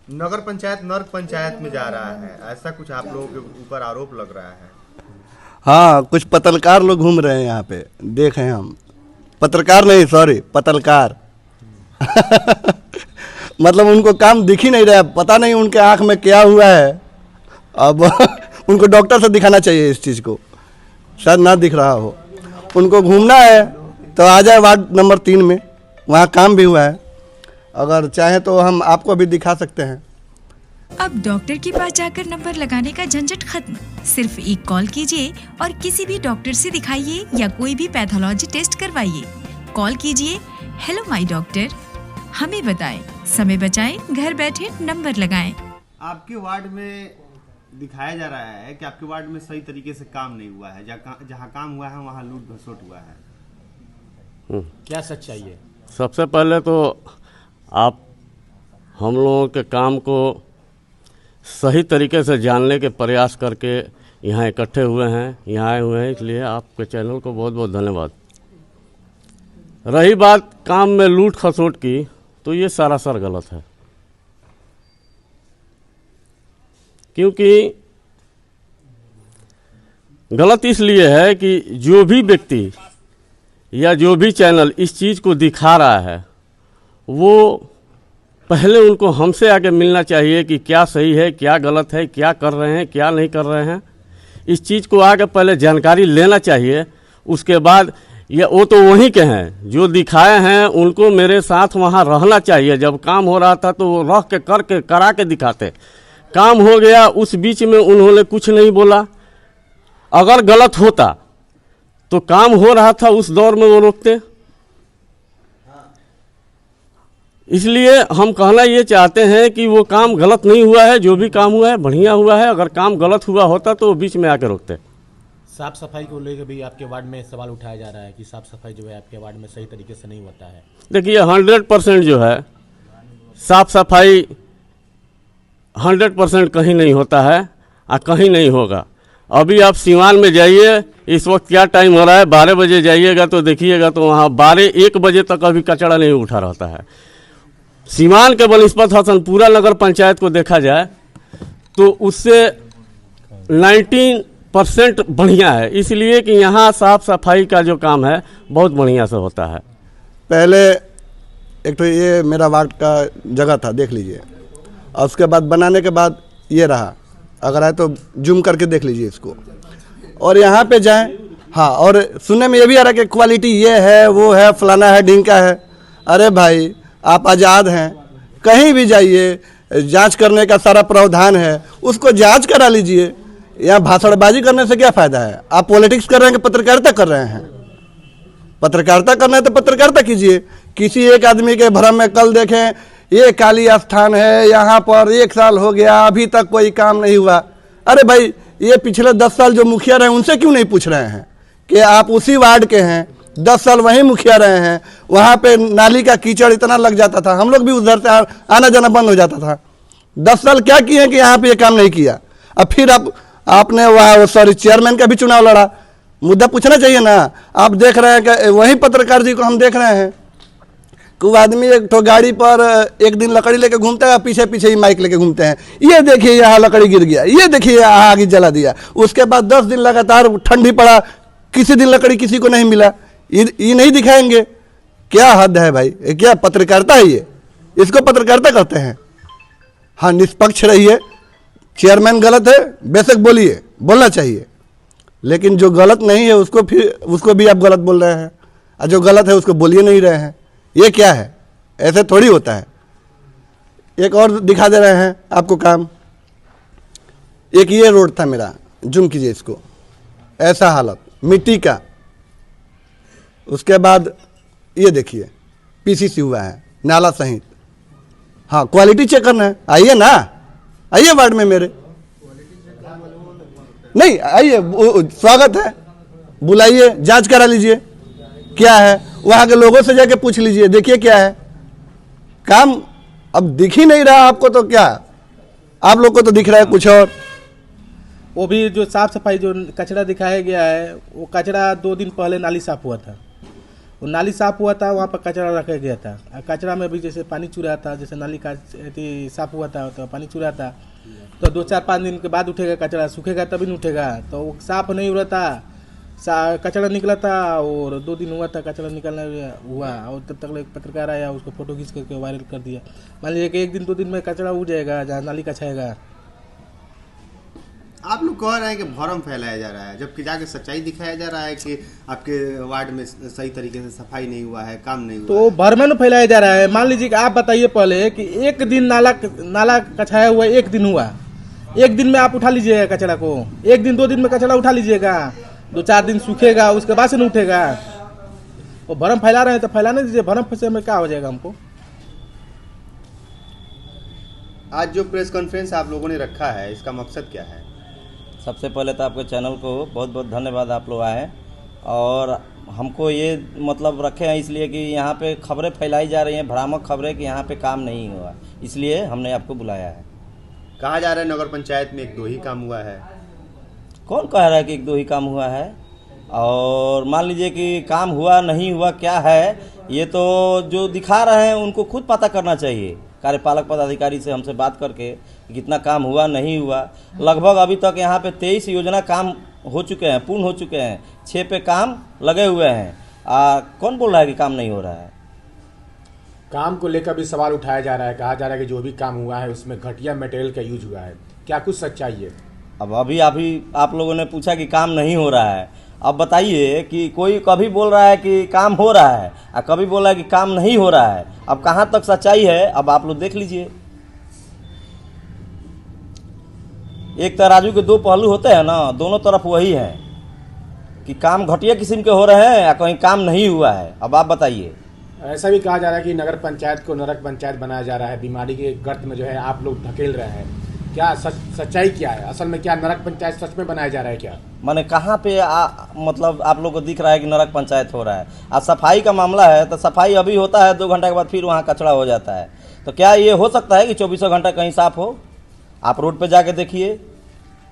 नगर पंचायत नर्क पंचायत में जा रहा है, ऐसा कुछ आप लोगों के ऊपर आरोप लग रहा है। हाँ, कुछ पत्रकार लोग घूम रहे हैं यहाँ पे, देखे हैं हम। पत्रकार नहीं, सॉरी, पत्रकार। मतलब उनको काम दिख ही नहीं रहा है, पता नहीं उनके आँख में क्या हुआ है। अब उनको डॉक्टर से दिखाना चाहिए इस चीज़ को, शायद ना दिख रहा हो। उनको घूमना है तो आ जाए वार्ड नंबर 3 में, वहाँ काम भी हुआ है। अगर चाहें तो हम आपको भी दिखा सकते हैं। अब डॉक्टर के पास जाकर नंबर लगाने का झंझट खत्म। सिर्फ एक कॉल कीजिए और किसी भी डॉक्टर से दिखाइए या कोई भी पैथोलॉजी टेस्ट करवाइए। कॉल कीजिए, हेलो माय डॉक्टर, हमें बताएं, समय बचाएं, घर बैठे नंबर लगाएं। आपके वार्ड में दिखाया जा रहा है कि आपके वार्ड में सही तरीके से काम नहीं हुआ है, जहाँ काम हुआ है वहाँ लूट घसोट हुआ है। क्या सच्चाई है? सबसे पहले तो आप हम लोगों के काम को सही तरीके से जानने के प्रयास करके यहाँ इकट्ठे हुए हैं, यहाँ आए हुए हैं, इसलिए आपके चैनल को बहुत बहुत धन्यवाद। रही बात काम में लूट खसोट की, तो ये सरासर गलत है। क्योंकि गलत इसलिए है कि जो भी व्यक्ति या जो भी चैनल इस चीज़ को दिखा रहा है, वो पहले उनको हमसे आके मिलना चाहिए कि क्या सही है, क्या गलत है, क्या कर रहे हैं, क्या नहीं कर रहे हैं। इस चीज़ को आके पहले जानकारी लेना चाहिए। उसके बाद ये वो तो वहीं के हैं जो दिखाए हैं, उनको मेरे साथ वहाँ रहना चाहिए। जब काम हो रहा था तो वो रह के करके करा के दिखाते। काम हो गया, उस बीच में उन्होंने कुछ नहीं बोला। अगर गलत होता तो काम हो रहा था उस दौर में वो रोकते। इसलिए हम कहना ये चाहते हैं कि वो काम गलत नहीं हुआ है, जो भी काम हुआ है बढ़िया हुआ है। अगर काम गलत हुआ होता तो वो बीच में आके रोकते। साफ सफाई को लेकर भी आपके वार्ड में सवाल उठाया जा रहा है कि साफ सफाई जो है आपके वार्ड में सही तरीके से नहीं होता है। देखिए 100% जो है साफ सफाई 100% कहीं नहीं होता है और कहीं नहीं होगा। अभी आप सीवान में जाइए, इस वक्त क्या टाइम हो रहा है, 12 बजे जाइएगा तो देखिएगा तो वहाँ 12-1 बजे तक अभी कचरा नहीं उठा रहता है। सीवान के बनस्पत हसनपुरा नगर पंचायत को देखा जाए तो उससे 19% बढ़िया है, इसलिए कि यहाँ साफ सफाई का जो काम है बहुत बढ़िया से होता है। पहले एक तो ये मेरा वार्ड का जगह था, देख लीजिए। और उसके बाद बनाने के बाद ये रहा, अगर है तो जूम करके देख लीजिए इसको। और यहाँ पे जाएं, हाँ, और सुनने में ये भी आ रहा है कि क्वालिटी ये है, वो है, फलाना है, ढिंका है। अरे भाई, आप आज़ाद हैं, कहीं भी जाइए, जांच करने का सारा प्रावधान है, उसको जांच करा लीजिए। यहाँ भाषणबाजी करने से क्या फ़ायदा है? आप पॉलिटिक्स कर रहे हैं कि पत्रकारिता कर रहे हैं? पत्रकारिता करना है तो पत्रकारिता कीजिए। किसी एक आदमी के भ्रम में कल देखें ये काली स्थान है, यहाँ पर 1 साल हो गया, अभी तक कोई काम नहीं हुआ। अरे भाई, ये पिछले 10 साल जो मुखिया रहे उनसे क्यों नहीं पूछ रहे हैं कि आप उसी वार्ड के हैं, 10 साल वहीं मुखिया रहे हैं, वहाँ पे नाली का कीचड़ इतना लग जाता था, हम लोग भी उधर से आना जाना बंद हो जाता था। 10 साल क्या किए कि यहाँ पे ये काम नहीं किया। अब फिर आपने वहाँ चेयरमैन का भी चुनाव लड़ा, मुद्दा पूछना चाहिए ना। आप देख रहे हैं कि वही पत्रकार जी को हम देख रहे हैं कि वो आदमी एक तो गाड़ी पर एक दिन लकड़ी लेके घूमता है, पीछे पीछे ही माइक लेके घूमते हैं। ये देखिए यहाँ लकड़ी गिर गया, ये देखिए यहाँ आगे जला दिया। उसके बाद 10 दिन लगातार ठंडी पड़ा, किसी दिन लकड़ी किसी को नहीं मिला। ये नहीं दिखाएंगे? क्या हद है भाई, ये क्या पत्रकारिता है? ये इसको पत्रकारिता करते हैं? हाँ, निष्पक्ष रहिए। चेयरमैन गलत है, बेशक बोलिए, बोलना चाहिए, लेकिन जो गलत नहीं है उसको भी आप गलत बोल रहे हैं, और जो गलत है उसको बोलिए नहीं रहे हैं। ये क्या है? ऐसे थोड़ी होता है। एक और दिखा दे रहे हैं आपको काम। एक ये रोड था मेरा, जूम कीजिए इसको, ऐसा हालत मिट्टी का। उसके बाद ये देखिए पीसीसी हुआ है, नाला सहित। हाँ, क्वालिटी चेक करना है, आइए ना, आइए वार्ड में मेरे। नहीं आइए, स्वागत है, बुलाइए, जांच करा लीजिए क्या है। वहाँ के लोगों से जाके पूछ लीजिए, देखिए क्या है काम। अब दिख ही नहीं रहा आपको तो क्या, आप लोग को तो दिख रहा है कुछ और। वो भी जो साफ सफाई जो कचरा दिखाया गया है, वो कचरा 2 दिन पहले नाली साफ हुआ था, वो नाली साफ हुआ था, वहाँ पर कचरा रखा गया था। कचरा में भी जैसे पानी चूरा था, जैसे नाली का साफ हुआ था तो पानी चूरा था, तो 2-4-5 दिन के बाद उठेगा कचरा, सूखेगा तभी नहीं उठेगा। तो वो साफ नहीं हो रहा था, कचरा निकला था और 2 दिन हुआ था कचरा निकलना हुआ, और तब तक एक पत्रकार आया, उसको फोटो खींच करके वायरल कर दिया। मान लीजिए कि 1 दिन 2 दिन में कचरा उड़ जाएगा जहाँ नाली का छाएगा। आप लोग कह रहे हैं कि भ्रम फैलाया जा रहा है, जबकि जाके सच्चाई दिखाया जा रहा है कि आपके वार्ड में सही तरीके से सफाई नहीं हुआ है, काम नहीं हुआ तो है। भ्रम फैलाया जा रहा है। मान लीजिए कि आप बताइए पहले कि 1 दिन नाला कछाया हुआ 1 दिन हुआ, 1 दिन में आप उठा लीजिएगा कचरा को, 1 दिन 2 दिन में कचरा उठा लीजिएगा, 2-4 दिन सूखेगा, उसके बाद से नहीं उठेगा। वो भ्रम फैला रहे हैं तो फैलाने दीजिए, भ्रम फैसे में क्या हो जाएगा हमको। आज जो प्रेस कॉन्फ्रेंस आप लोगों ने रखा है, इसका मकसद क्या है? सबसे पहले तो आपके चैनल को बहुत बहुत धन्यवाद, आप लोग आए और हमको ये मतलब रखे हैं इसलिए कि यहाँ पे खबरें फैलाई जा रही हैं, भ्रामक खबरें कि यहाँ पे काम नहीं हुआ, इसलिए हमने आपको बुलाया है। कहा जा रहा है नगर पंचायत में 1-2 ही काम हुआ है। कौन कह रहा है कि 1-2 ही काम हुआ है? और मान लीजिए कि काम हुआ नहीं हुआ क्या है, ये तो जो दिखा रहे हैं उनको खुद पता करना चाहिए, कार्यपालक पदाधिकारी से हमसे बात करके कितना काम हुआ नहीं हुआ। लगभग अभी तक यहाँ पे 23 योजना काम हो चुके हैं, पूर्ण हो चुके हैं, 6 पे काम लगे हुए हैं। कौन बोल रहा है कि काम नहीं हो रहा है? काम को लेकर भी सवाल उठाया जा रहा है, कहा जा रहा है कि जो भी काम हुआ है उसमें घटिया मटेरियल का यूज हुआ है, क्या कुछ सच्चाई है? अब अभी आप लोगों ने पूछा कि काम नहीं हो रहा है, अब बताइए कि कोई कभी बोल रहा है कि काम हो रहा है और कभी बोल रहा है कि काम नहीं हो रहा है, अब कहाँ तक सच्चाई है अब आप लोग देख लीजिए। एक तराजू के 2 पहलू होते हैं ना, दोनों तरफ वही है कि काम घटिया किस्म के हो रहे हैं या कहीं काम नहीं हुआ है। अब आप बताइए। ऐसा भी कहा जा रहा है कि नगर पंचायत को नरक पंचायत बनाया जा रहा है, बीमारी के गर्त में जो है आप लोग धकेल रहे हैं, क्या सच्चाई क्या है? असल में क्या नरक पंचायत सच में बनाया जा रहा है क्या? माने कहाँ पे मतलब आप लोग को दिख रहा है कि नरक पंचायत हो रहा है? आज सफाई का मामला है तो सफाई अभी होता है, 2 घंटे के बाद फिर वहाँ कचरा हो जाता है। तो क्या ये हो सकता है कि 24 घंटा कहीं साफ हो? आप रोड पे जाके देखिए,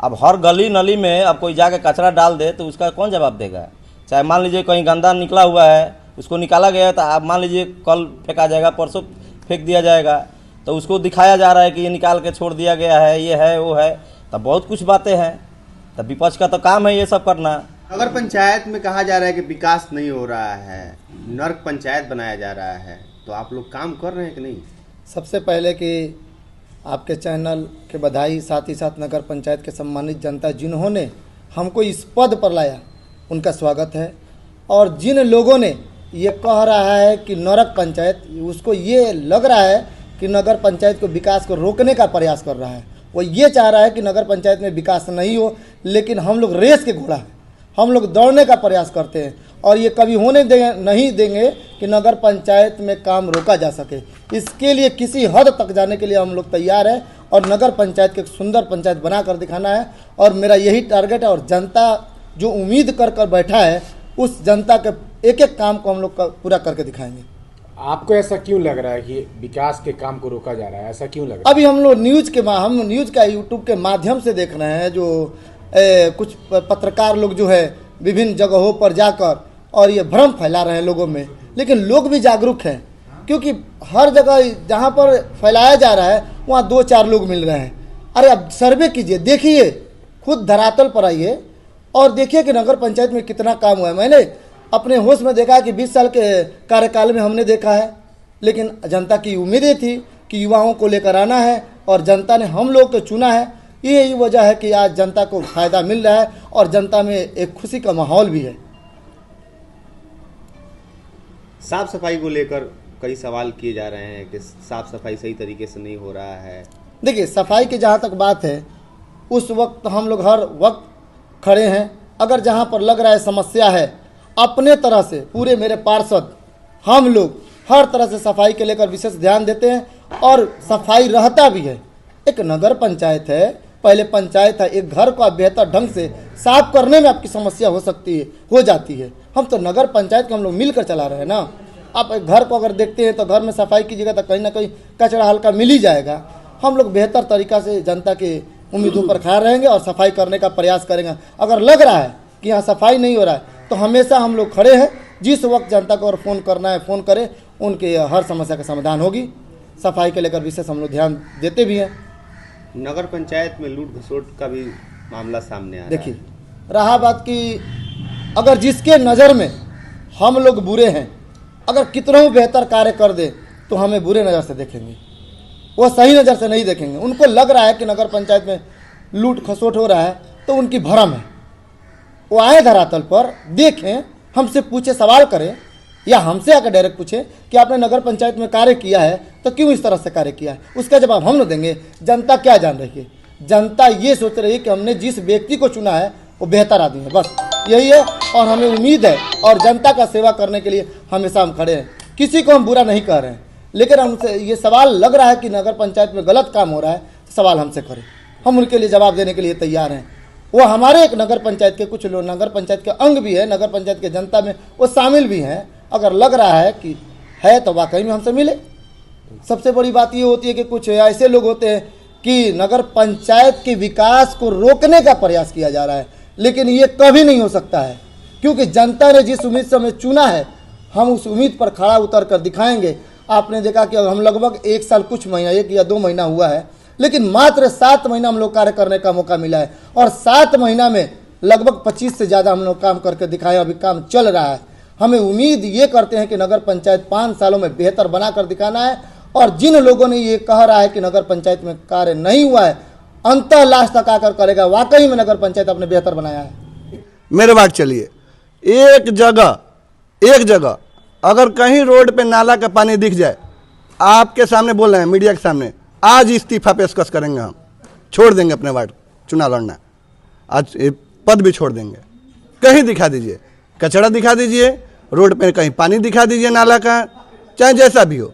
अब हर गली नली में अब कोई जाके कचरा डाल दे तो उसका कौन जवाब देगा? चाहे मान लीजिए कहीं गंदा निकला हुआ है, उसको निकाला गया तो आप मान लीजिए कल फेंका जाएगा, परसों फेंक दिया जाएगा, तो उसको दिखाया जा रहा है कि ये निकाल के छोड़ दिया गया है, ये है वो है, तब बहुत कुछ बातें हैं। तब विपक्ष का तो काम है ये सब करना। नगर पंचायत में कहा जा रहा है कि विकास नहीं हो रहा है, नर्क पंचायत बनाया जा रहा है, तो आप लोग काम कर रहे हैं कि नहीं? सबसे पहले कि आपके चैनल के बधाई, साथ ही साथ नगर पंचायत के सम्मानित जनता जिन्होंने हमको इस पद पर लाया उनका स्वागत है। और जिन लोगों ने ये कह रहा है कि नरक पंचायत, उसको ये लग रहा है कि नगर पंचायत को विकास को रोकने का प्रयास कर रहा है। वो ये चाह रहा है कि नगर पंचायत में विकास नहीं हो, लेकिन हम लोग रेस के घोड़ा हैं, हम लोग दौड़ने का प्रयास करते हैं और ये कभी होने नहीं देंगे कि नगर पंचायत में काम रोका जा सके। इसके लिए किसी हद तक जाने के लिए हम लोग तैयार हैं और नगर पंचायत के एक सुंदर पंचायत बना कर दिखाना है। और मेरा यही टारगेट है। और जनता जो उम्मीद कर बैठा है, उस जनता के एक एक काम को हम लोग पूरा करके दिखाएंगे। आपको ऐसा क्यों लग रहा है कि विकास के काम को रोका जा रहा है? ऐसा क्यों लग रहा है? अभी हम लोग न्यूज़ का यूट्यूब के माध्यम से देख रहे हैं, जो कुछ पत्रकार लोग जो है विभिन्न जगहों पर जाकर और ये भ्रम फैला रहे हैं लोगों में। लेकिन लोग भी जागरूक हैं, क्योंकि हर जगह जहाँ पर फैलाया जा रहा है वहाँ 2-4 लोग मिल रहे हैं। अरे अब सर्वे कीजिए, देखिए, खुद धरातल पर आइए और देखिए कि नगर पंचायत में कितना काम हुआ है। मैंने अपने होश में देखा है कि 20 साल के कार्यकाल में हमने देखा है, लेकिन जनता की उम्मीदें थी कि युवाओं को लेकर आना है और जनता ने हम लोग को चुना है। यही वजह है कि आज जनता को फायदा मिल रहा है और जनता में एक खुशी का माहौल भी है। साफ सफाई को लेकर कई सवाल किए जा रहे हैं कि साफ सफाई सही तरीके से नहीं हो रहा है। देखिए, सफाई की जहाँ तक बात है, उस वक्त हम लोग हर वक्त खड़े हैं। अगर जहाँ पर लग रहा है समस्या है, अपने तरह से पूरे मेरे पार्षद हम लोग हर तरह से सफाई के लेकर विशेष ध्यान देते हैं और सफाई रहता भी है। एक नगर पंचायत है, पहले पंचायत है, एक घर को आप बेहतर ढंग से साफ करने में आपकी समस्या हो सकती है, हो जाती है। हम तो नगर पंचायत के हम लोग मिलकर चला रहे हैं ना। आप एक घर को अगर देखते हैं तो घर में सफाई कीजिएगा तो कहीं ना कहीं कचरा हल्का मिल ही जाएगा। हम लोग बेहतर तरीक़ा से जनता के उम्मीदों पर खड़ा रहेंगे और सफाई करने का प्रयास करेंगे। अगर लग रहा है कि यहाँ सफाई नहीं हो रहा है तो हमेशा हम लोग खड़े हैं जिस वक्त जनता को और फ़ोन करना है फ़ोन करे, उनके हर समस्या का समाधान होगी। सफाई के लेकर विशेष हम लोग ध्यान देते भी हैं। नगर पंचायत में लूट घसोट का भी मामला सामने आ रहा है। देखिए, रहा बात कि अगर जिसके नज़र में हम लोग बुरे हैं, अगर कितना बेहतर कार्य कर दे तो हमें बुरे नज़र से देखेंगे, वो सही नज़र से नहीं देखेंगे। उनको लग रहा है कि नगर पंचायत में लूट खसोट हो रहा है तो उनकी भरम है। वो आए धरातल पर, देखें, हमसे पूछे, सवाल करें, या हमसे आकर डायरेक्ट पूछे कि आपने नगर पंचायत में कार्य किया है तो क्यों इस तरह से कार्य किया है, उसका जवाब हम लोग देंगे। जनता क्या जान रही है? जनता ये सोच रही है कि हमने जिस व्यक्ति को चुना है वो बेहतर आदमी है, बस यही है। और हमें उम्मीद है और जनता का सेवा करने के लिए हमेशा हम खड़े हैं। किसी को हम बुरा नहीं कह रहे हैं, लेकिन हमसे ये सवाल लग रहा है कि नगर पंचायत में गलत काम हो रहा है, सवाल हमसे करें, हम उनके लिए जवाब देने के लिए तैयार हैं। वो हमारे एक नगर पंचायत के कुछ लोग नगर पंचायत के अंग भी है, नगर पंचायत के जनता में वो शामिल भी हैं। अगर लग रहा है कि है तो वाकई में हमसे मिले। सबसे बड़ी बात ये होती है कि कुछ ऐसे लोग होते हैं कि नगर पंचायत के विकास को रोकने का प्रयास किया जा रहा है, लेकिन ये कभी नहीं हो सकता है, क्योंकि जनता ने जिस उम्मीद से हमें चुना है, हम उस उम्मीद पर खड़ा उतर कर दिखाएंगे। आपने देखा कि हम लगभग 1 साल कुछ महीना, 1 या 2 महीना हुआ है, लेकिन मात्र 7 महीना हम लोग कार्य करने का मौका मिला है, और 7 महीना में लगभग 25 से ज़्यादा हम लोग काम करके दिखाए। अभी काम चल रहा है। हमें उम्मीद ये करते हैं कि नगर पंचायत 5 सालों में बेहतर बना कर दिखाना है। और जिन लोगों ने ये कह रहा है कि नगर पंचायत में कार्य नहीं हुआ है, अंतः लास्ट तक आकर करेगा। वाकई में नगर पंचायत अपने बेहतर बनाया है। मेरे बात चलिए, एक जगह अगर कहीं रोड पे नाला का पानी दिख जाए, आपके सामने बोल रहे हैं, मीडिया के सामने, आज इस्तीफा पेशकश करेंगे, हम छोड़ देंगे अपने वार्ड चुनाव लड़ना, आज पद भी छोड़ देंगे। कहीं दिखा दीजिए, कचरा दिखा दीजिए, रोड पे कहीं पानी दिखा दीजिए नाला का, चाहे जैसा भी हो,